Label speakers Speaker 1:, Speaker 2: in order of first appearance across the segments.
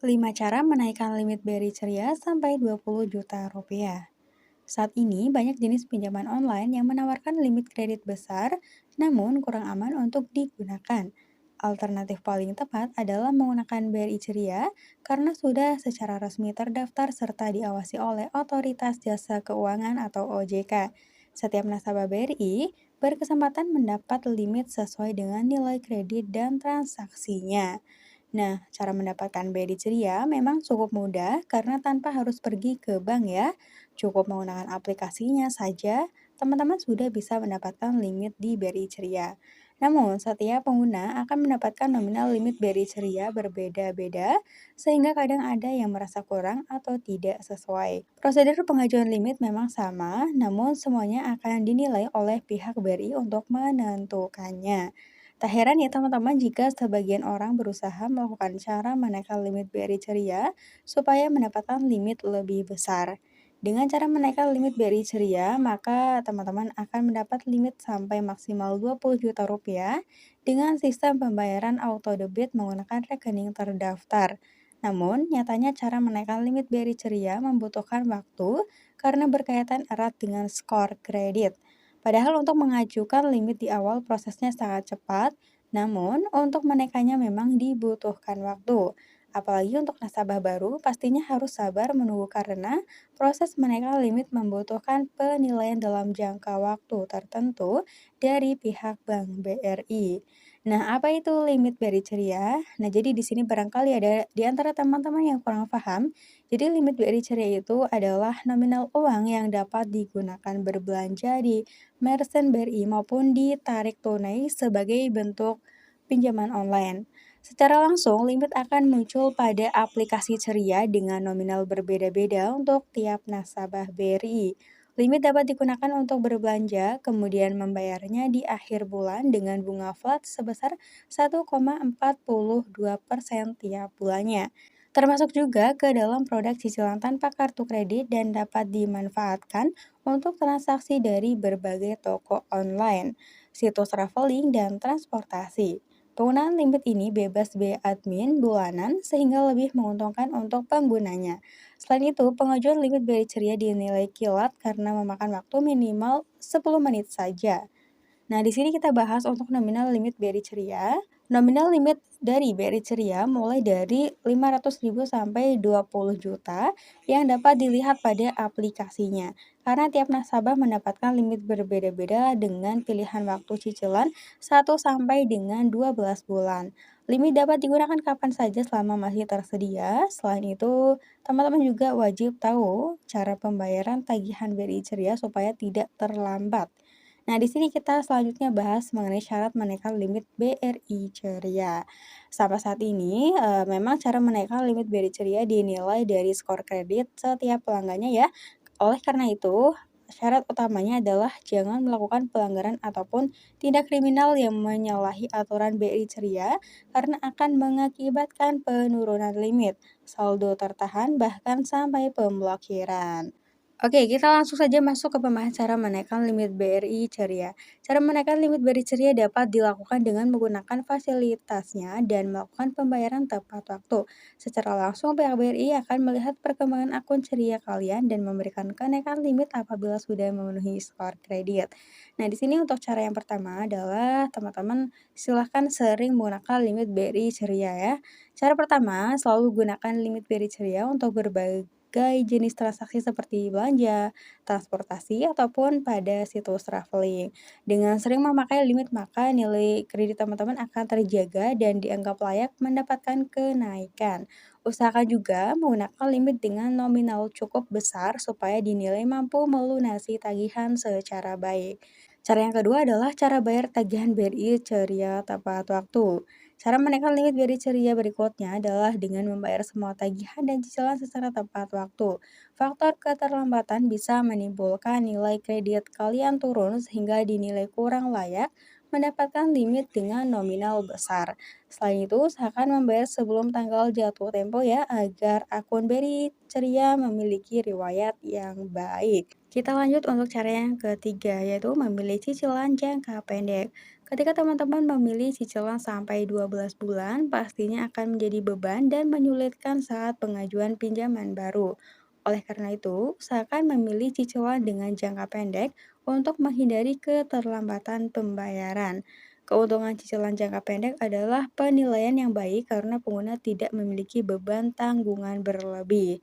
Speaker 1: 5 cara menaikkan limit BRI Ceria sampai 20 juta rupiah. Saat ini banyak jenis pinjaman online yang menawarkan limit kredit besar, namun kurang aman untuk digunakan. Alternatif paling tepat adalah menggunakan BRI Ceria karena sudah secara resmi terdaftar serta diawasi oleh Otoritas Jasa Keuangan atau OJK. Setiap nasabah BRI berkesempatan mendapat limit sesuai dengan nilai kredit dan transaksinya. Nah, cara mendapatkan BRI Ceria memang cukup mudah karena tanpa harus pergi ke bank ya. Cukup menggunakan aplikasinya saja, teman-teman sudah bisa mendapatkan limit di BRI Ceria. Namun, setiap pengguna akan mendapatkan nominal limit BRI Ceria berbeda-beda, sehingga kadang ada yang merasa kurang atau tidak sesuai. Prosedur pengajuan limit memang sama, namun semuanya akan dinilai oleh pihak BRI untuk menentukannya. Tak heran ya teman-teman jika sebagian orang berusaha melakukan cara menaikkan limit BRI Ceria supaya mendapatkan limit lebih besar. Dengan cara menaikkan limit BRI Ceria, maka teman-teman akan mendapat limit sampai maksimal 20 juta rupiah dengan sistem pembayaran auto debit menggunakan rekening terdaftar. Namun, nyatanya cara menaikkan limit BRI Ceria membutuhkan waktu karena berkaitan erat dengan skor kredit. Padahal untuk mengajukan limit di awal prosesnya sangat cepat, namun untuk menaikkannya memang dibutuhkan waktu. Apalagi untuk nasabah baru, pastinya harus sabar menunggu karena proses menaikkan limit membutuhkan penilaian dalam jangka waktu tertentu dari pihak Bank BRI. Nah, apa itu limit BRI Ceria? Nah, jadi di sini barangkali ada di antara teman-teman yang kurang paham. Jadi limit BRI Ceria itu adalah nominal uang yang dapat digunakan berbelanja di merchant BRI maupun ditarik tunai sebagai bentuk pinjaman online. Secara langsung, limit akan muncul pada aplikasi Ceria dengan nominal berbeda-beda untuk tiap nasabah BRI. Limit dapat digunakan untuk berbelanja, kemudian membayarnya di akhir bulan dengan bunga flat sebesar 1,42% tiap bulannya. Termasuk juga ke dalam produk cicilan tanpa kartu kredit dan dapat dimanfaatkan untuk transaksi dari berbagai toko online, situs traveling, dan transportasi. Penggunaan limit ini bebas biaya admin bulanan sehingga lebih menguntungkan untuk penggunanya. Selain itu, pengajuan limit BRI Ceria dinilai kilat karena memakan waktu minimal 10 menit saja. Nah, di sini kita bahas untuk nominal limit BRI Ceria. Nominal limit dari BRI Ceria mulai dari 500.000 sampai 20 juta yang dapat dilihat pada aplikasinya. Karena tiap nasabah mendapatkan limit berbeda-beda dengan pilihan waktu cicilan 1 sampai dengan 12 bulan. Limit dapat digunakan kapan saja selama masih tersedia. Selain itu, teman-teman juga wajib tahu cara pembayaran tagihan BRI Ceria supaya tidak terlambat. Nah, di sini kita selanjutnya bahas mengenai syarat menaikkan limit BRI Ceria. Sampai saat ini, memang cara menaikkan limit BRI Ceria dinilai dari skor kredit setiap pelanggannya ya. Oleh karena itu, syarat utamanya adalah jangan melakukan pelanggaran ataupun tindak kriminal yang menyalahi aturan BRI Ceria karena akan mengakibatkan penurunan limit, saldo tertahan, bahkan sampai pemblokiran. Oke, kita langsung saja masuk ke pembahasan cara menaikkan limit BRI Ceria. Cara menaikkan limit BRI Ceria dapat dilakukan dengan menggunakan fasilitasnya dan melakukan pembayaran tepat waktu. Secara langsung, pihak BRI akan melihat perkembangan akun Ceria kalian dan memberikan kenaikan limit apabila sudah memenuhi skor kredit. Nah, di sini untuk cara yang pertama adalah teman-teman silahkan sering menggunakan limit BRI Ceria ya. Cara pertama, selalu gunakan limit BRI Ceria untuk berbagai jenis transaksi seperti belanja, transportasi, ataupun pada situs traveling. Dengan sering memakai limit, maka nilai kredit teman-teman akan terjaga dan dianggap layak mendapatkan kenaikan. Usahakan juga menggunakan limit dengan nominal cukup besar supaya dinilai mampu melunasi tagihan secara baik. Cara yang kedua adalah cara bayar tagihan BRI Ceria tepat waktu. Cara menaikkan limit BRI Ceria berikutnya adalah dengan membayar semua tagihan dan cicilan secara tepat waktu. Faktor keterlambatan bisa menimbulkan nilai kredit kalian turun sehingga dinilai kurang layak mendapatkan limit dengan nominal besar. Selain itu, usahakan membayar sebelum tanggal jatuh tempo ya agar akun BRI Ceria memiliki riwayat yang baik. Kita lanjut untuk cara yang ketiga yaitu memilih cicilan jangka pendek. Ketika teman-teman memilih cicilan sampai 12 bulan, pastinya akan menjadi beban dan menyulitkan saat pengajuan pinjaman baru. Oleh karena itu, usahakan memilih cicilan dengan jangka pendek untuk menghindari keterlambatan pembayaran. Keuntungan cicilan jangka pendek adalah penilaian yang baik karena pengguna tidak memiliki beban tanggungan berlebih.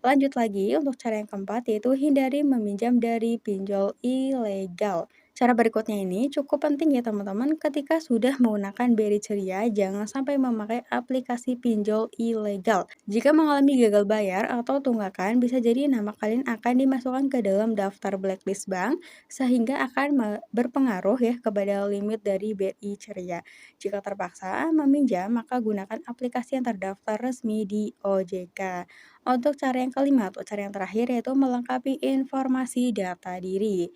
Speaker 1: Lanjut lagi untuk cara yang keempat yaitu hindari meminjam dari pinjol ilegal. Cara berikutnya ini cukup penting ya teman-teman, ketika sudah menggunakan BRI Ceria jangan sampai memakai aplikasi pinjol ilegal. Jika mengalami gagal bayar atau tunggakan bisa jadi nama kalian akan dimasukkan ke dalam daftar blacklist bank sehingga akan berpengaruh ya kepada limit dari BRI Ceria. Jika terpaksa meminjam maka gunakan aplikasi yang terdaftar resmi di OJK. Untuk cara yang kelima atau cara yang terakhir yaitu melengkapi informasi data diri.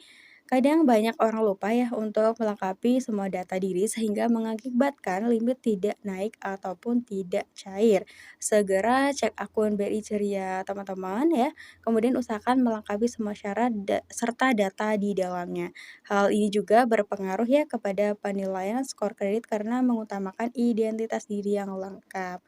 Speaker 1: Kadang banyak orang lupa ya untuk melengkapi semua data diri sehingga mengakibatkan limit tidak naik ataupun tidak cair. Segera cek akun BRI Ceria teman-teman ya. Kemudian usahakan melengkapi semua syarat serta data di dalamnya. Hal ini juga berpengaruh ya kepada penilaian skor kredit karena mengutamakan identitas diri yang lengkap.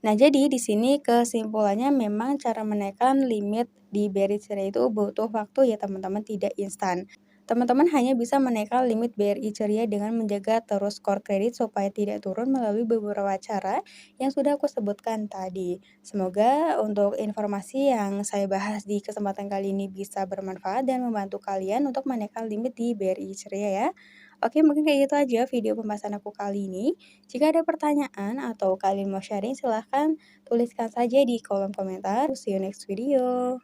Speaker 1: Nah, jadi di sini kesimpulannya memang cara menaikkan limit di BRI Ceria itu butuh waktu ya teman-teman, tidak instan. Teman-teman hanya bisa menaikkan limit BRI Ceria dengan menjaga terus skor kredit supaya tidak turun melalui beberapa cara yang sudah aku sebutkan tadi. Semoga untuk informasi yang saya bahas di kesempatan kali ini bisa bermanfaat dan membantu kalian untuk menaikkan limit di BRI Ceria ya. Oke, mungkin kayak gitu aja video pembahasan aku kali ini. Jika ada pertanyaan atau kalian mau sharing, silahkan tuliskan saja di kolom komentar. See you next video.